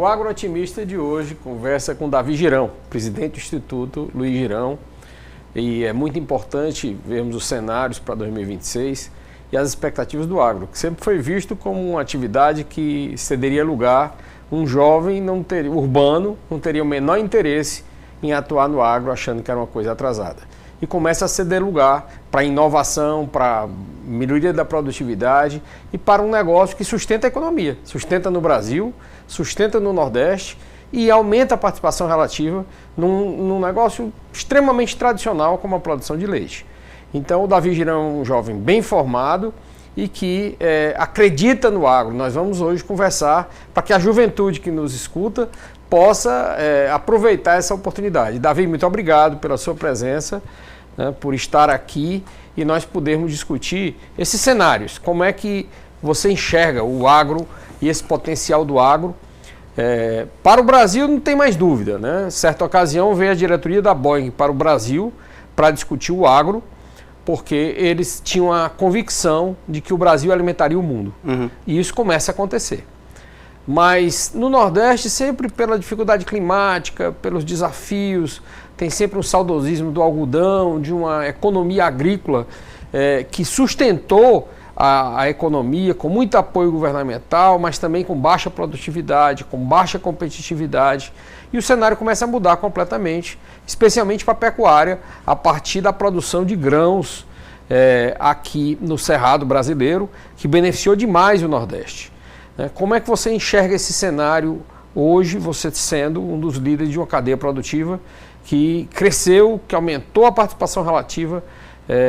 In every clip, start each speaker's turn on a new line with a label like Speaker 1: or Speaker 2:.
Speaker 1: O Agro Otimista de hoje conversa com Davi Girão, presidente do Instituto Luiz Girão. E é muito importante vermos os cenários para 2026 e as expectativas do agro, que sempre foi visto como uma atividade que cederia lugar. Um jovem urbano não teria o menor interesse em atuar no agro achando que era uma coisa atrasada. E começa a ceder lugar para inovação, para melhoria da produtividade e para um negócio que sustenta a economia, sustenta no Brasil, sustenta no Nordeste e aumenta a participação relativa num negócio extremamente tradicional como a produção de leite. Então o Davi Girão é um jovem bem formado e que acredita no agro. Nós vamos hoje conversar para que a juventude que nos escuta possa aproveitar essa oportunidade. Davi, muito obrigado pela sua presença, né, por estar aqui e nós podermos discutir esses cenários. Como é que você enxerga o agro e esse potencial do agro? Para o Brasil não tem mais dúvida, né? Certa ocasião veio a diretoria da Boeing para o Brasil para discutir o agro, porque eles tinham a convicção de que o Brasil alimentaria o mundo. E isso começa a acontecer. Mas no Nordeste, sempre pela dificuldade climática, pelos desafios, tem sempre um saudosismo do algodão, de uma economia agrícola que sustentou a economia com muito apoio governamental, mas também com baixa produtividade, com baixa competitividade. E o cenário começa a mudar completamente, especialmente para a pecuária, a partir da produção de grãos aqui no Cerrado brasileiro, que beneficiou demais o Nordeste. Como é que você enxerga esse cenário hoje, você sendo um dos líderes de uma cadeia produtiva que cresceu, que aumentou a participação relativa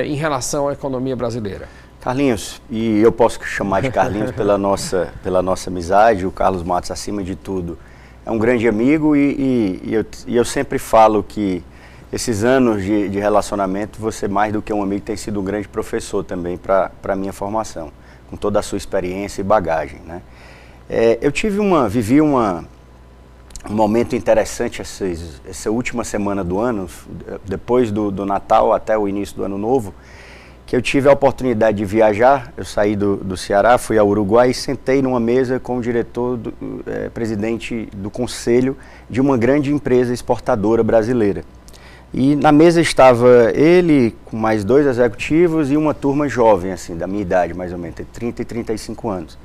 Speaker 1: em relação à economia brasileira?
Speaker 2: Carlinhos, e eu posso chamar de Carlinhos pela nossa amizade, o Carlos Matos, acima de tudo, é um grande amigo e eu sempre falo que esses anos de relacionamento, você mais do que um amigo tem sido um grande professor também para a minha formação, com toda a sua experiência e bagagem, né? Eu vivi um momento interessante essa última semana do ano, depois do Natal até o início do Ano Novo, que eu tive a oportunidade de viajar. Eu saí do Ceará, fui ao Uruguai e sentei numa mesa com o diretor, presidente do conselho de uma grande empresa exportadora brasileira. E na mesa estava ele com mais 2 executivos e uma turma jovem, assim, da minha idade mais ou menos, entre 30 e 35 anos.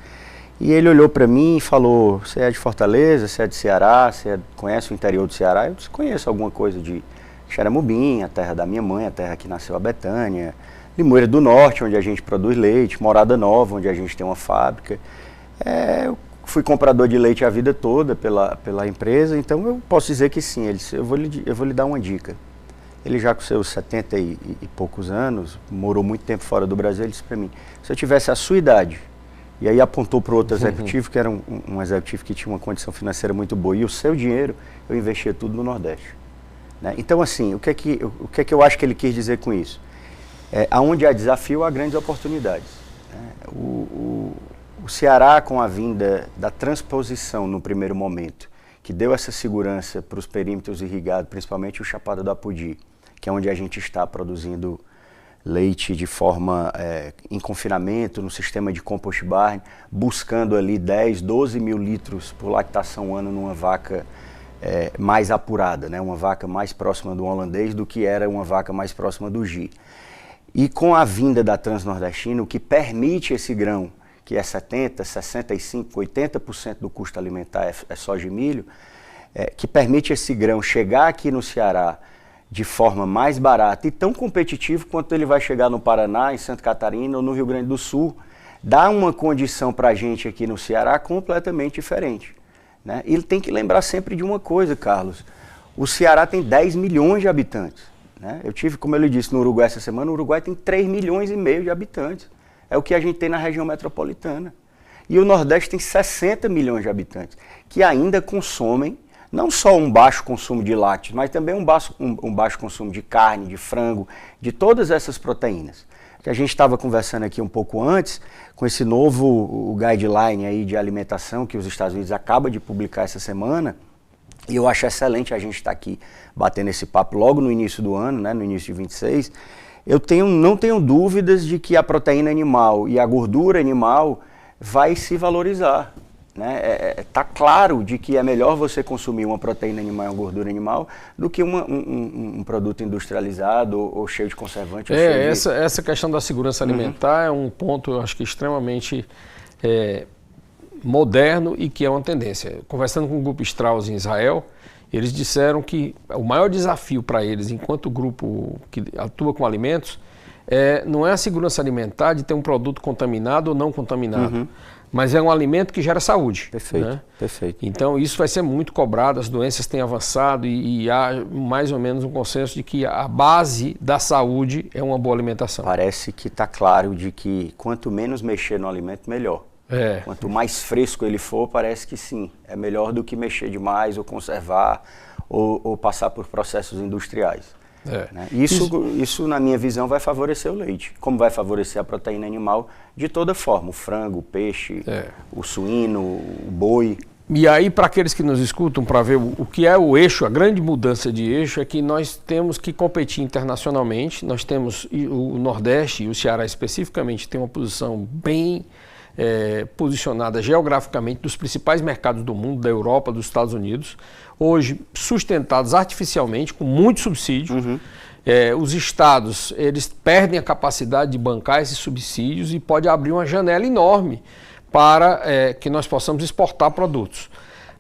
Speaker 2: E ele olhou para mim e falou: você é de Fortaleza, você é de Ceará, conhece o interior do Ceará? Eu disse: conheço alguma coisa de Xeramubim, a terra da minha mãe, a terra que nasceu a Betânia, Limoeiro do Norte, onde a gente produz leite, Morada Nova, onde a gente tem uma fábrica. Eu fui comprador de leite a vida toda pela empresa, então eu posso dizer que sim. Ele disse: eu vou lhe dar uma dica. Ele já com seus 70 e poucos anos, morou muito tempo fora do Brasil, ele disse para mim: se eu tivesse a sua idade, e aí apontou para o outro executivo, que era um executivo que tinha uma condição financeira muito boa, e o seu dinheiro, eu investia tudo no Nordeste. Né? Então, assim, o que é que eu acho que ele quis dizer com isso? Aonde há desafio, há grandes oportunidades. Né? O Ceará, com a vinda da transposição no primeiro momento, que deu essa segurança para os perímetros irrigados, principalmente o Chapada do Apodi, que é onde a gente está produzindo leite de forma em confinamento, no sistema de compost barn, buscando ali 10, 12 mil litros por lactação ano numa vaca mais apurada, né? Uma vaca mais próxima do holandês do que era uma vaca mais próxima do Gi. E com a vinda da Transnordestina, o que permite esse grão, que é 70%, 65%, 80% do custo alimentar é soja e milho, que permite esse grão chegar aqui no Ceará de forma mais barata e tão competitivo quanto ele vai chegar no Paraná, em Santa Catarina ou no Rio Grande do Sul, dá uma condição para a gente aqui no Ceará completamente diferente. Né? E ele tem que lembrar sempre de uma coisa, Carlos: o Ceará tem 10 milhões de habitantes. Né? Eu tive, como eu lhe disse, no Uruguai essa semana. O Uruguai tem 3,5 milhões de habitantes. É o que a gente tem na região metropolitana. E o Nordeste tem 60 milhões de habitantes, que ainda consomem não só um baixo consumo de lácteos, mas também um baixo consumo de carne, de frango, de todas essas proteínas. Que a gente estava conversando aqui um pouco antes, com esse novo guideline aí de alimentação que os Estados Unidos acaba de publicar essa semana, e eu acho excelente a gente estar aqui batendo esse papo logo no início do ano, né, no início de 26, não tenho dúvidas de que a proteína animal e a gordura animal vai se valorizar. né? Tá claro de que é melhor você consumir uma proteína animal e uma gordura animal do que um produto industrializado ou cheio de conservante.
Speaker 1: Essa questão da segurança alimentar é um ponto, eu acho que extremamente moderno e que é uma tendência. Conversando com o grupo Strauss em Israel, eles disseram que o maior desafio para eles, enquanto grupo que atua com alimentos, não é a segurança alimentar de ter um produto contaminado ou não contaminado, mas é um alimento que gera saúde.
Speaker 2: Perfeito,
Speaker 1: né?
Speaker 2: Perfeito.
Speaker 1: Então isso vai ser muito cobrado, as doenças têm avançado e há mais ou menos um consenso de que a base da saúde é uma boa alimentação.
Speaker 2: Parece que está claro de que quanto menos mexer no alimento, melhor. Quanto mais fresco ele for, parece que sim, é melhor do que mexer demais ou conservar ou passar por processos industriais. Né? Isso, na minha visão, vai favorecer o leite, como vai favorecer a proteína animal de toda forma, o frango, o peixe, o suíno, o boi.
Speaker 1: E aí, para aqueles que nos escutam, para ver o que é o eixo, a grande mudança de eixo é que nós temos que competir internacionalmente. Nós temos o Nordeste e o Ceará especificamente tem uma posição bem posicionada geograficamente dos principais mercados do mundo, da Europa, dos Estados Unidos, hoje sustentados artificialmente, com muito subsídio. Os estados, eles perdem a capacidade de bancar esses subsídios e pode abrir uma janela enorme para que nós possamos exportar produtos.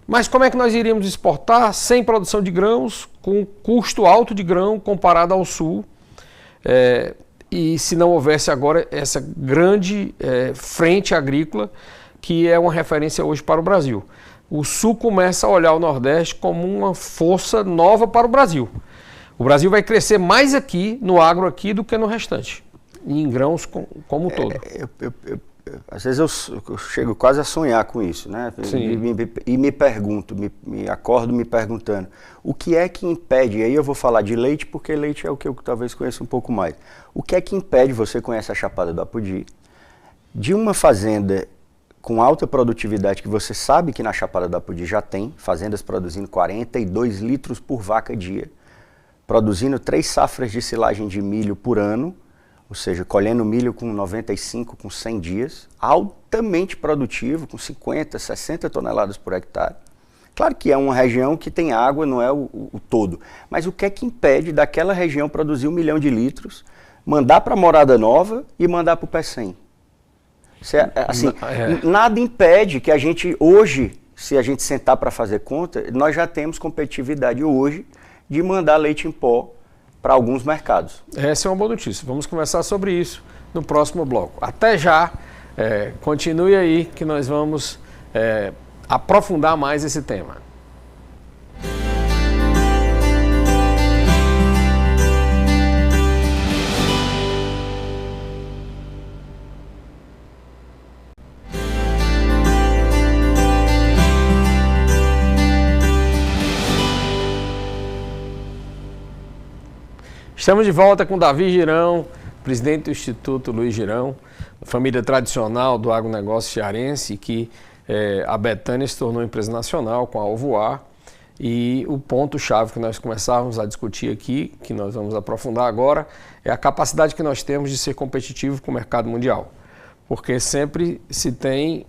Speaker 1: Mas como é que nós iríamos exportar sem produção de grãos, com custo alto de grão comparado ao sul? E se não houvesse agora essa grande frente agrícola, que é uma referência hoje para o Brasil. O Sul começa a olhar o Nordeste como uma força nova para o Brasil. O Brasil vai crescer mais aqui, no agro aqui, do que no restante, em grãos como um todo.
Speaker 2: Às vezes eu chego quase a sonhar com isso, né? E me pergunto, me acordo me perguntando, o que é que impede, e aí eu vou falar de leite, porque leite é o que eu talvez conheça um pouco mais. O que é que impede, você conhece a Chapada do Apodi, de uma fazenda com alta produtividade, que você sabe que na Chapada do Apodi já tem, fazendas produzindo 42 litros por vaca dia, produzindo 3 safras de silagem de milho por ano, ou seja, colhendo milho com 95, com 100 dias, altamente produtivo, com 50, 60 toneladas por hectare. Claro que é uma região que tem água, não é o todo, mas o que é que impede daquela região produzir 1 milhão de litros, mandar para a Morada Nova e mandar para o Pecém? Nada impede que a gente hoje, se a gente sentar para fazer conta, nós já temos competitividade hoje de mandar leite em pó para alguns mercados.
Speaker 1: Essa é uma boa notícia. Vamos conversar sobre isso no próximo bloco. Até já, continue aí que nós vamos aprofundar mais esse tema. Estamos de volta com Davi Girão, presidente do Instituto Luiz Girão, família tradicional do agronegócio cearense, que a Betânia se tornou empresa nacional com a Alvoar. E o ponto-chave que nós começávamos a discutir aqui, que nós vamos aprofundar agora, é a capacidade que nós temos de ser competitivo com o mercado mundial. Porque sempre se tem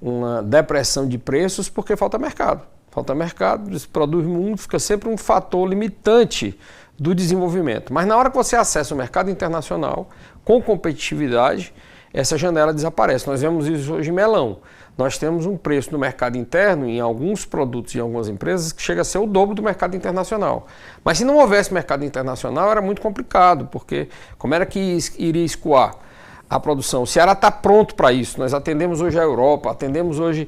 Speaker 1: uma depressão de preços porque falta mercado. Falta mercado, se produz muito, fica sempre um fator limitante do desenvolvimento. Mas na hora que você acessa o mercado internacional com competitividade, essa janela desaparece. Nós vemos isso hoje em melão. Nós temos um preço no mercado interno, em alguns produtos e em algumas empresas, que chega a ser o dobro do mercado internacional. Mas se não houvesse mercado internacional, era muito complicado, porque como era que iria escoar a produção? O Ceará está pronto para isso. Nós atendemos hoje a Europa, atendemos hoje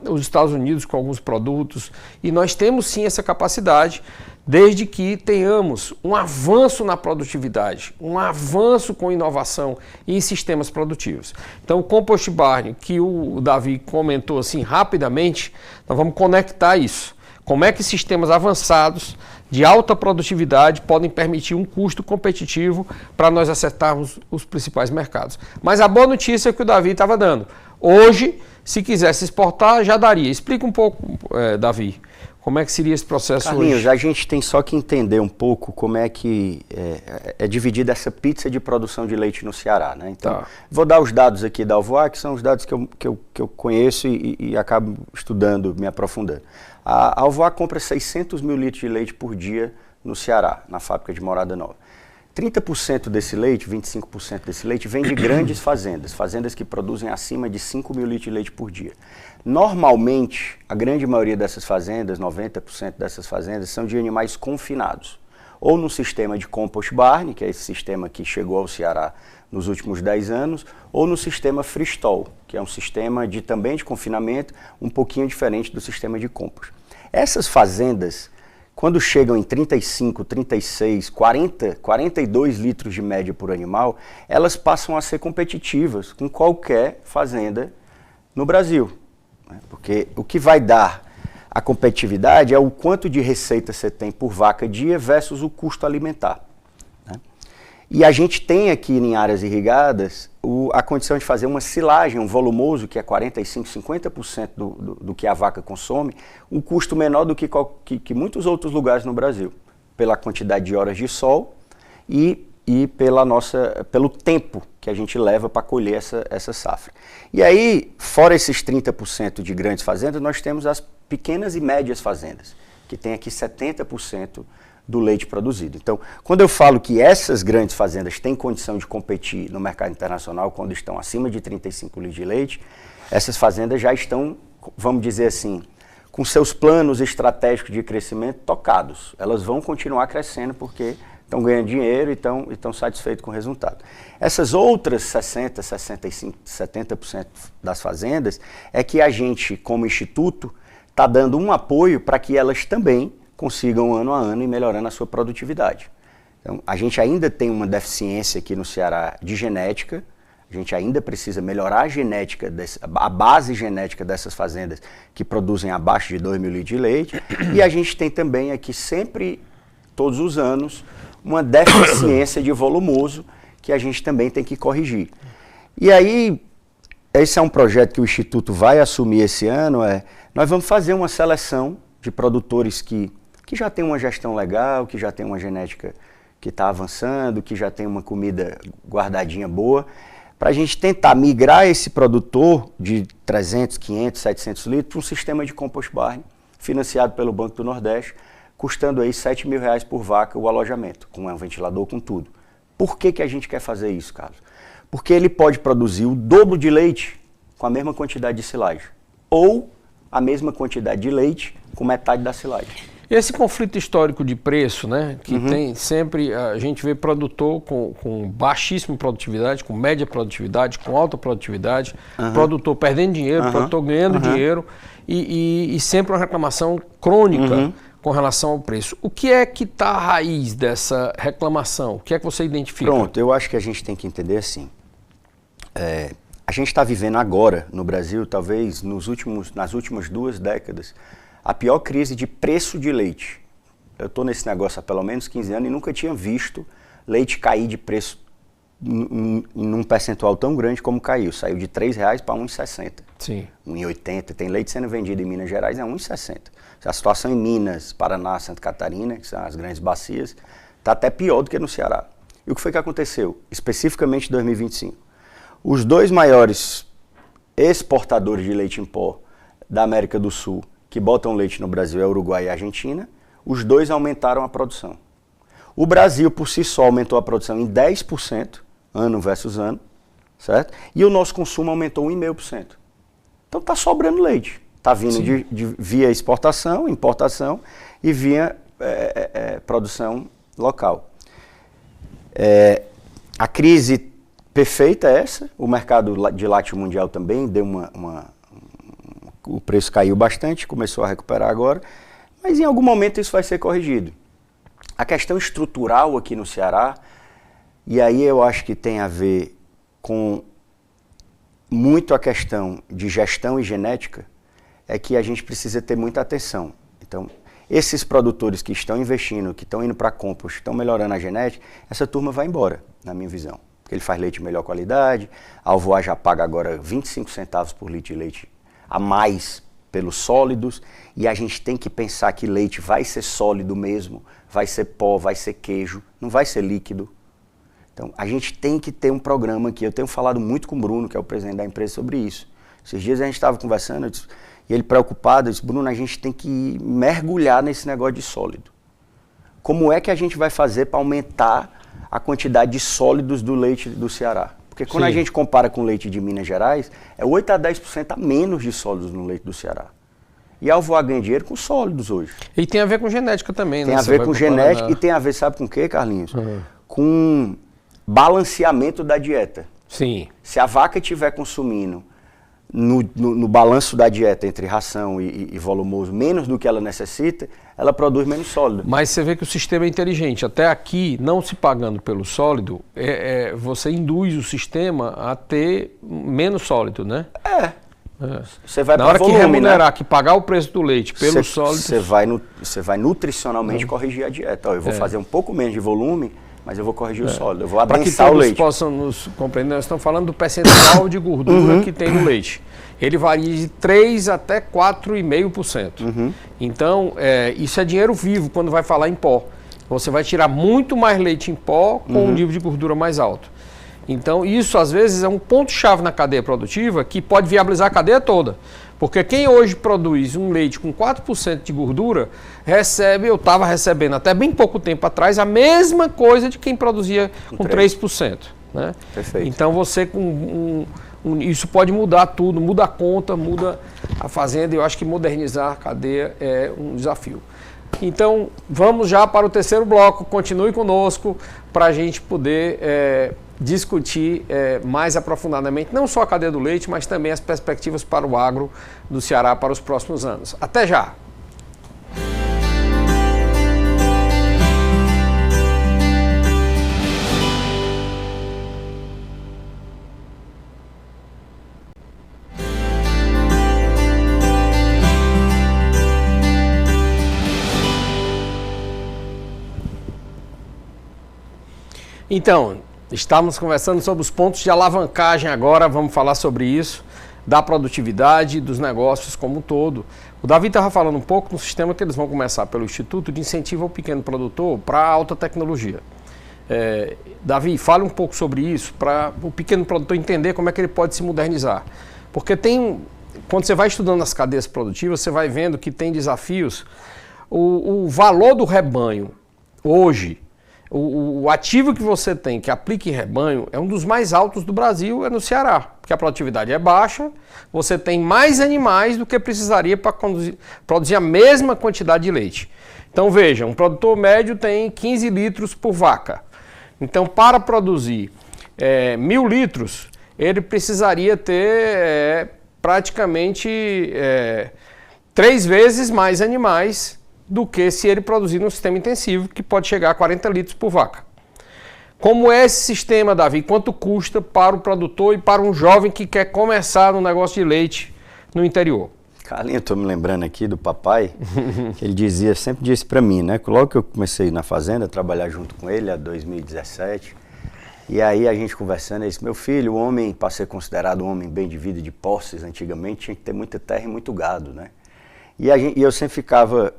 Speaker 1: os Estados Unidos com alguns produtos, e nós temos sim essa capacidade, desde que tenhamos um avanço na produtividade, um avanço com inovação em sistemas produtivos. Então, o Compost Barn, que o Davi comentou assim rapidamente, nós vamos conectar isso. Como é que sistemas avançados de alta produtividade podem permitir um custo competitivo para nós acertarmos os principais mercados. Mas a boa notícia é que o Davi estava dando. Hoje, se quisesse exportar, já daria. Explica um pouco, Davi, Como é que seria esse processo
Speaker 2: Carlinhos,
Speaker 1: hoje?
Speaker 2: a gente tem só que entender um pouco como é que é dividida essa pizza de produção de leite no Ceará, né? Então, vou dar os dados aqui da Alvoar, que são os dados que eu conheço e acabo estudando, me aprofundando. A Alvoar compra 600 mil litros de leite por dia no Ceará, na fábrica de Morada Nova. 30% desse leite, 25% desse leite, vem de grandes fazendas, fazendas que produzem acima de 5 mil litros de leite por dia. Normalmente, a grande maioria dessas fazendas, 90% dessas fazendas, são de animais confinados. Ou no sistema de compost barn, que é esse sistema que chegou ao Ceará nos últimos 10 anos, ou no sistema freestall, que é um sistema também de confinamento, um pouquinho diferente do sistema de compost. Essas fazendas, quando chegam em 35, 36, 40, 42 litros de média por animal, elas passam a ser competitivas com qualquer fazenda no Brasil. Porque o que vai dar a competitividade é o quanto de receita você tem por vaca dia versus o custo alimentar. E a gente tem aqui em áreas irrigadas a condição de fazer uma silagem, um volumoso, que é 45%, 50% do que a vaca consome, um custo menor do que muitos outros lugares no Brasil, pela quantidade de horas de sol e pelo tempo que a gente leva para colher essa safra. E aí, fora esses 30% de grandes fazendas, nós temos as pequenas e médias fazendas, que tem aqui 70% do leite produzido. Então, quando eu falo que essas grandes fazendas têm condição de competir no mercado internacional quando estão acima de 35 litros de leite, essas fazendas já estão, vamos dizer assim, com seus planos estratégicos de crescimento tocados. Elas vão continuar crescendo porque estão ganhando dinheiro e estão satisfeitos com o resultado. Essas outras 60%, 65%, 70% das fazendas é que a gente, como instituto, está dando um apoio para que elas também consigam ano a ano ir melhorando a sua produtividade. Então, a gente ainda tem uma deficiência aqui no Ceará de genética, a gente ainda precisa melhorar a genética, a base genética dessas fazendas que produzem abaixo de 2 mil litros de leite, e a gente tem também aqui sempre, todos os anos, uma deficiência de volumoso que a gente também tem que corrigir. E aí, esse é um projeto que o Instituto vai assumir esse ano, nós vamos fazer uma seleção de produtores que já tem uma gestão legal, que já tem uma genética que está avançando, que já tem uma comida guardadinha boa, para a gente tentar migrar esse produtor de 300, 500, 700 litros para um sistema de compost barn, financiado pelo Banco do Nordeste, custando aí R$7 mil por vaca o alojamento, com um ventilador, com tudo. Por que a gente quer fazer isso, Carlos? Porque ele pode produzir o dobro de leite com a mesma quantidade de silagem, ou a mesma quantidade de leite com metade da silagem.
Speaker 1: Esse conflito histórico de preço, né, que tem sempre, a gente vê produtor com baixíssima produtividade, com média produtividade, com alta produtividade, produtor perdendo dinheiro, produtor ganhando dinheiro e sempre uma reclamação crônica com relação ao preço. O que é que está a raiz dessa reclamação? O que é que você identifica?
Speaker 2: Pronto, eu acho que a gente tem que entender assim, a gente está vivendo agora no Brasil, talvez nas últimas 2 décadas, a pior crise de preço de leite. Eu estou nesse negócio há pelo menos 15 anos e nunca tinha visto leite cair de preço num percentual tão grande como caiu. Saiu de R$3 para R$1,60.
Speaker 1: Sim.
Speaker 2: R$1,80. Tem leite sendo vendido em Minas Gerais a R$1,60. A situação em Minas, Paraná, Santa Catarina, que são as grandes bacias, está até pior do que no Ceará. E o que foi que aconteceu? Especificamente em 2025. Os 2 maiores exportadores de leite em pó da América do Sul que botam leite no Brasil é Uruguai e Argentina, os 2 aumentaram a produção. O Brasil, por si só, aumentou a produção em 10%, ano versus ano, certo? E o nosso consumo aumentou 1,5%. Então está sobrando leite. Está vindo via exportação, importação e via produção local. A crise perfeita é essa, o mercado de lácteo mundial também deu o preço caiu bastante, começou a recuperar agora, mas em algum momento isso vai ser corrigido. A questão estrutural aqui no Ceará, e aí eu acho que tem a ver com muito a questão de gestão e genética, é que a gente precisa ter muita atenção. Então, esses produtores que estão investindo, que estão indo para compost, estão melhorando a genética, essa turma vai embora, na minha visão. Porque ele faz leite de melhor qualidade, a Alvoar já paga agora 25 centavos por litro de leite a mais pelos sólidos, e a gente tem que pensar que leite vai ser sólido mesmo, vai ser pó, vai ser queijo, não vai ser líquido. Então, a gente tem que ter um programa aqui. Eu tenho falado muito com o Bruno, que é o presidente da empresa, sobre isso. Esses dias a gente estava conversando, e ele preocupado, eu disse, Bruno, a gente tem que mergulhar nesse negócio de sólido. Como é que a gente vai fazer para aumentar a quantidade de sólidos do leite do Ceará? Porque quando a gente compara com o leite de Minas Gerais, é 8 a 10% a menos de sólidos no leite do Ceará. E a Alvoar ganha dinheiro com sólidos hoje.
Speaker 1: E tem a ver com genética também, né?
Speaker 2: Tem a ver com genética e tem a ver, sabe com o quê, Carlinhos? Com balanceamento da dieta.
Speaker 1: Sim.
Speaker 2: Se a vaca estiver consumindo no balanço da dieta entre ração e volumoso menos do que ela necessita, ela produz menos sólido.
Speaker 1: Mas você vê que o sistema é inteligente. Até aqui, não se pagando pelo sólido, você induz o sistema a ter menos sólido, né? Você vai na hora volume, que remunerar, né? Que pagar o preço do leite pelo sólido...
Speaker 2: Você vai nutricionalmente corrigir a dieta. Eu vou fazer um pouco menos de volume, mas eu vou corrigir o sólido, eu vou adensar o leite. Para que todos
Speaker 1: possam nos compreender, nós estamos falando do percentual de gordura que tem no leite. Ele varia de 3% até 4,5%. Então, isso é dinheiro vivo quando vai falar em pó. Você vai tirar muito mais leite em pó com um nível de gordura mais alto. Então, isso às vezes é um ponto-chave na cadeia produtiva que pode viabilizar a cadeia toda. Porque quem hoje produz um leite com 4% de gordura, eu estava recebendo até bem pouco tempo atrás a mesma coisa de quem produzia com 3%. Né?
Speaker 2: Perfeito.
Speaker 1: Então você isso pode mudar tudo, muda a conta, muda a fazenda, e eu acho que modernizar a cadeia é um desafio. Então vamos já para o terceiro bloco, continue conosco para a gente poder discutir mais aprofundadamente, não só a cadeia do leite, mas também as perspectivas para o agro do Ceará para os próximos anos. Até já! Então, estamos conversando sobre os pontos de alavancagem agora, vamos falar sobre isso, da produtividade, dos negócios como um todo. O Davi estava falando um pouco no sistema que eles vão começar pelo Instituto de Incentivo ao Pequeno Produtor para a alta tecnologia. Davi, fale um pouco sobre isso, para o pequeno produtor entender como é que ele pode se modernizar. Porque quando você vai estudando as cadeias produtivas, você vai vendo que tem desafios. O valor do rebanho hoje, o ativo que você tem que aplica em rebanho é um dos mais altos do Brasil, é no Ceará, porque a produtividade é baixa, você tem mais animais do que precisaria para produzir a mesma quantidade de leite. Então veja, um produtor médio tem 15 litros por vaca. Então para produzir 1.000 litros, ele precisaria ter praticamente 3 vezes mais animais do que se ele produzir num sistema intensivo, que pode chegar a 40 litros por vaca. Como é esse sistema, Davi? Quanto custa para o produtor e para um jovem que quer começar no negócio de leite no interior?
Speaker 2: Carlinhos, eu estou me lembrando aqui do papai, que ele sempre disse para mim, né? Logo que eu comecei na fazenda, trabalhar junto com ele, em 2017, e aí a gente conversando, ele disse, meu filho, o homem, para ser considerado um homem bem de vida, de posses, antigamente, tinha que ter muita terra e muito gado, né? E eu sempre ficava...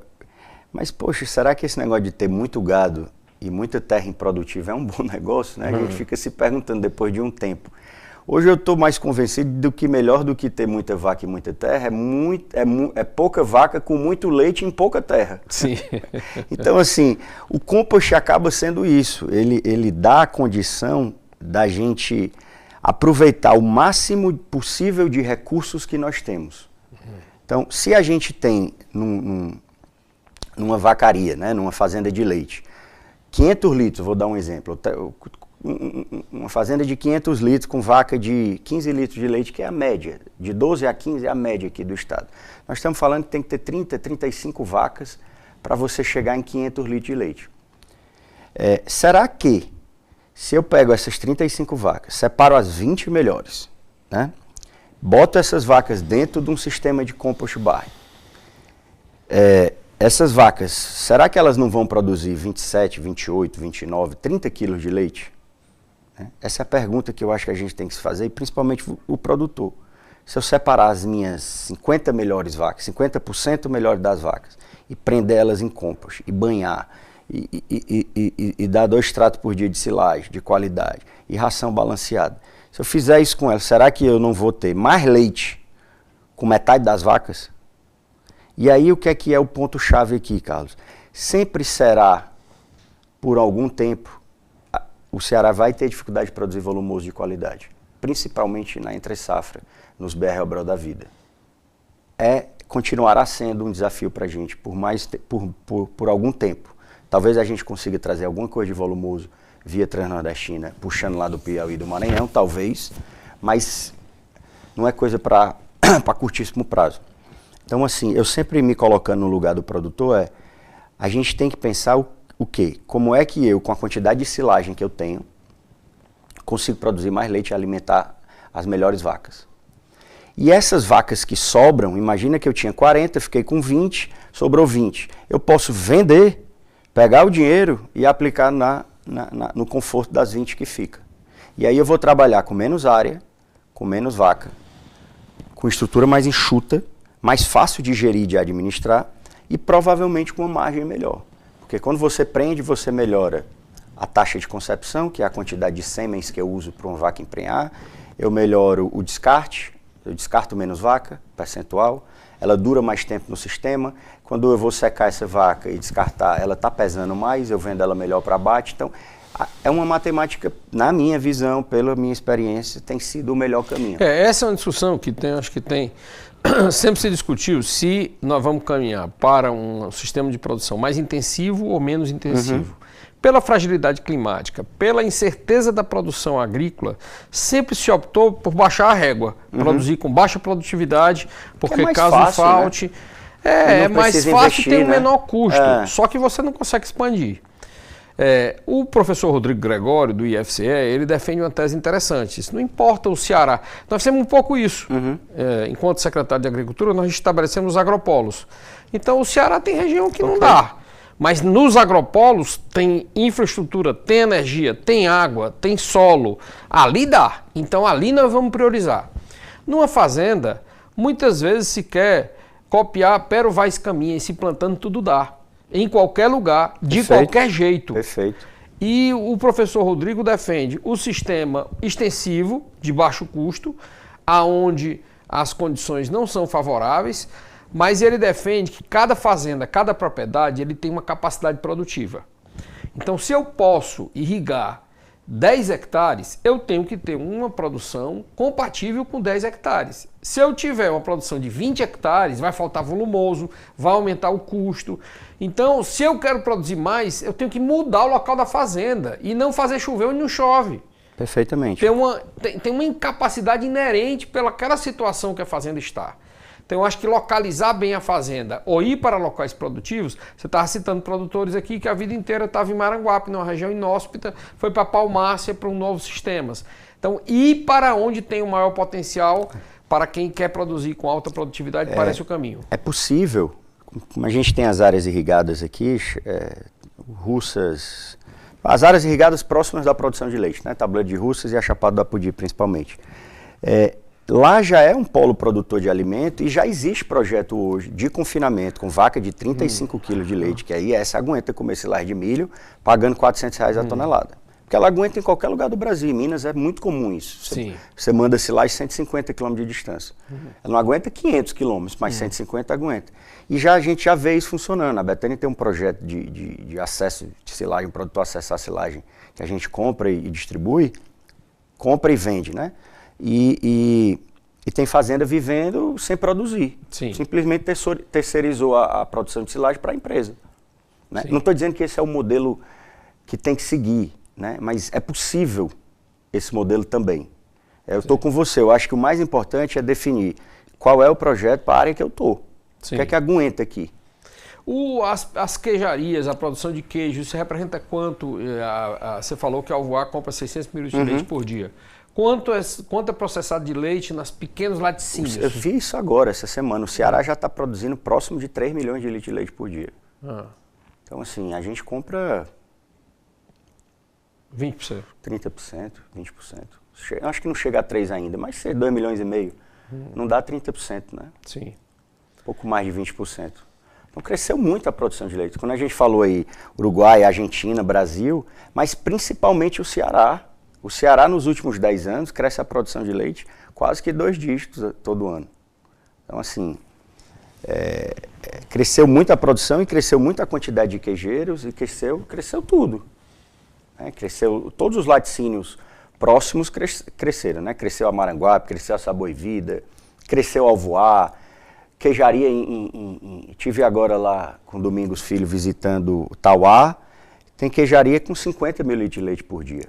Speaker 2: Mas, poxa, será que esse negócio de ter muito gado e muita terra improdutiva é um bom negócio, né? A gente fica se perguntando depois de um tempo. Hoje eu estou mais convencido do que melhor do que ter muita vaca e muita terra é pouca vaca com muito leite em pouca terra.
Speaker 1: Sim.
Speaker 2: Então, assim, o compost acaba sendo isso. Ele dá a condição da gente aproveitar o máximo possível de recursos que nós temos. Então, se a gente tem numa vacaria, né, numa fazenda de leite, 500 litros, vou dar um exemplo, uma fazenda de 500 litros com vaca de 15 litros de leite, que é a média, de 12 a 15 é a média aqui do estado. Nós estamos falando que tem que ter 30, 35 vacas para você chegar em 500 litros de leite. Será que, se eu pego essas 35 vacas, separo as 20 melhores, né, boto essas vacas dentro de um sistema de compost barre, essas vacas, será que elas não vão produzir 27, 28, 29, 30 quilos de leite? Essa é a pergunta que eu acho que a gente tem que se fazer, e principalmente o produtor. Se eu separar as minhas 50 melhores vacas, 50% melhores das vacas, e prender elas em compost, e banhar, e dar 2 tratos por dia de silagem, de qualidade, e ração balanceada. Se eu fizer isso com elas, será que eu não vou ter mais leite com metade das vacas? E aí o que é o ponto-chave aqui, Carlos? Sempre será, por algum tempo, o Ceará vai ter dificuldade de produzir volumoso de qualidade, principalmente na entre-safra, nos BR Obrol da vida. Continuará sendo um desafio para a gente por algum tempo. Talvez a gente consiga trazer alguma coisa de volumoso via Transnordestina, puxando lá do Piauí e do Maranhão, talvez, mas não é coisa para curtíssimo prazo. Então, assim, eu sempre me colocando no lugar do produtor, a gente tem que pensar o quê? Como é que eu, com a quantidade de silagem que eu tenho, consigo produzir mais leite e alimentar as melhores vacas? E essas vacas que sobram, imagina que eu tinha 40, fiquei com 20, sobrou 20. Eu posso vender, pegar o dinheiro e aplicar no conforto das 20 que fica. E aí eu vou trabalhar com menos área, com menos vaca, com estrutura mais enxuta, mais fácil de gerir e de administrar e provavelmente com uma margem melhor. Porque quando você prende, você melhora a taxa de concepção, que é a quantidade de sêmens que eu uso para uma vaca emprenhar, eu melhoro o descarte, eu descarto menos vaca, percentual, ela dura mais tempo no sistema, quando eu vou secar essa vaca e descartar, ela está pesando mais, eu vendo ela melhor para abate, então é uma matemática, na minha visão, pela minha experiência, tem sido o melhor caminho.
Speaker 1: Essa é uma discussão que acho que tem, sempre se discutiu se nós vamos caminhar para um sistema de produção mais intensivo ou menos intensivo. Pela fragilidade climática, pela incerteza da produção agrícola, sempre se optou por baixar a régua, produzir com baixa produtividade, porque caso
Speaker 2: fácil,
Speaker 1: falte,
Speaker 2: né?
Speaker 1: é mais fácil e tem um menor custo, só que você não consegue expandir. O professor Rodrigo Gregório, do IFCE, ele defende uma tese interessante. Isso não importa o Ceará. Nós fizemos um pouco isso. Enquanto secretário de Agricultura, nós estabelecemos os agropolos. Então, o Ceará tem região que não dá. Mas nos agropolos tem infraestrutura, tem energia, tem água, tem solo. Ali dá. Então, ali nós vamos priorizar. Numa fazenda, muitas vezes se quer copiar pero vais caminha e se plantando tudo dá. Em qualquer lugar, de qualquer jeito.
Speaker 2: Perfeito.
Speaker 1: E o professor Rodrigo defende o sistema extensivo, de baixo custo, aonde as condições não são favoráveis, mas ele defende que cada fazenda, cada propriedade, ele tem uma capacidade produtiva. Então, se eu posso irrigar 10 hectares, eu tenho que ter uma produção compatível com 10 hectares. Se eu tiver uma produção de 20 hectares, vai faltar volumoso, vai aumentar o custo. Então, se eu quero produzir mais, eu tenho que mudar o local da fazenda e não fazer chover onde não chove.
Speaker 2: Perfeitamente.
Speaker 1: Tem uma incapacidade inerente pelaquela situação que a fazenda está. Então, eu acho que localizar bem a fazenda ou ir para locais produtivos, você estava citando produtores aqui que a vida inteira estava em Maranguape, numa região inóspita, foi para Palmácia, para um novo sistemas. Então, ir para onde tem o maior potencial para quem quer produzir com alta produtividade parece o caminho. É
Speaker 2: possível, como a gente tem as áreas irrigadas aqui, Russas, as áreas irrigadas próximas da produção de leite, né? Tabuleiro de Russas e a Chapada do Apodi principalmente. Lá já é um polo produtor de alimento e já existe projeto hoje de confinamento com vaca de 35 quilos de leite, que aí essa aguenta comer silagem de milho, pagando R$400 a tonelada. Porque ela aguenta em qualquer lugar do Brasil. Em Minas é muito comum isso. Você manda silagem 150 km de distância. Ela não aguenta 500 km, mas 150 aguenta. E a gente já vê isso funcionando. A Betânia tem um projeto de acesso de silagem, um produtor acessar a silagem que a gente compra e distribui, compra e vende, né? E tem fazenda vivendo sem produzir. Simplesmente terceirizou a produção de silagem para a empresa. Né? Não estou dizendo que esse é o modelo que tem que seguir, né? Mas é possível esse modelo também. Eu estou com você. Eu acho que o mais importante é definir qual é o projeto para a área que eu estou. O que é que aguenta aqui?
Speaker 1: As queijarias, a produção de queijo, isso representa quanto? Você falou que a Alvoar compra 600 mil litros de leite por dia. Quanto é processado de leite nas pequenos laticínios?
Speaker 2: Eu vi isso agora, essa semana. O Ceará já está produzindo próximo de 3 milhões de litros de leite por dia. Então, assim, a gente compra
Speaker 1: 20%.
Speaker 2: 30%, 20%. Acho que não chega a 3 ainda, mas 2 milhões e meio. não dá 30%, né?
Speaker 1: Sim.
Speaker 2: Pouco mais de 20%. Então cresceu muito a produção de leite. Quando a gente falou aí Uruguai, Argentina, Brasil, mas principalmente o Ceará. O Ceará nos últimos 10 anos cresce a produção de leite quase que 2 dígitos todo ano. Então assim, cresceu muito a produção e cresceu muito a quantidade de queijeiros e cresceu tudo. Né? Cresceu, todos os laticínios próximos cresceram, né? Cresceu a Maranguape, cresceu a Sabor e Vida, cresceu a Alvoar, queijaria tive agora lá com Domingos Filho visitando Tauá, tem queijaria com 50 mil litros de leite por dia,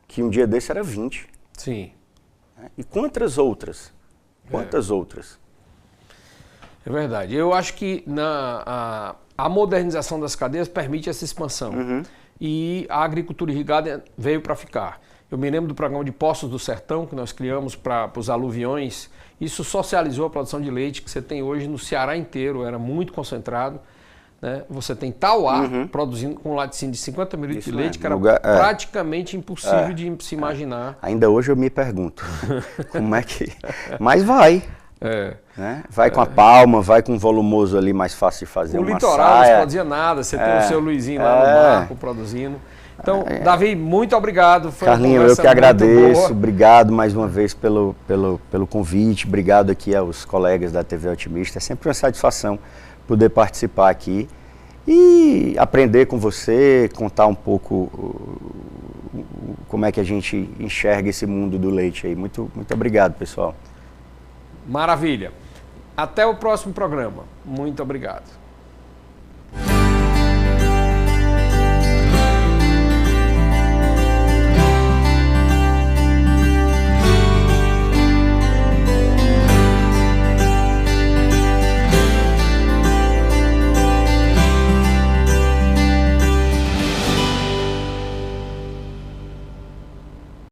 Speaker 2: que um dia desse era 20.
Speaker 1: Sim.
Speaker 2: Né? E quantas outras? Quantas outras?
Speaker 1: É verdade. Eu acho que a modernização das cadeias permite essa expansão. E a agricultura irrigada veio para ficar. Eu me lembro do programa de Poços do Sertão, que nós criamos para os aluviões. Isso socializou a produção de leite que você tem hoje no Ceará inteiro, era muito concentrado. Né? Você tem Tauá produzindo com um laticínio de 50 mil litros de leite, que era praticamente impossível de se imaginar.
Speaker 2: Ainda hoje eu me pergunto, como é que... Mas vai. Né? Vai com a palma, vai com um volumoso ali mais fácil de fazer uma
Speaker 1: litoral
Speaker 2: saia.
Speaker 1: não produzia nada, você tem o seu Luizinho lá no barco produzindo. Então, Davi, muito obrigado. Foi
Speaker 2: Carlinho, eu que agradeço. Obrigado mais uma vez pelo convite. Obrigado aqui aos colegas da TV Otimista. É sempre uma satisfação poder participar aqui e aprender com você, contar um pouco como é que a gente enxerga esse mundo do leite aí. Muito obrigado, pessoal.
Speaker 1: Maravilha. Até o próximo programa. Muito obrigado.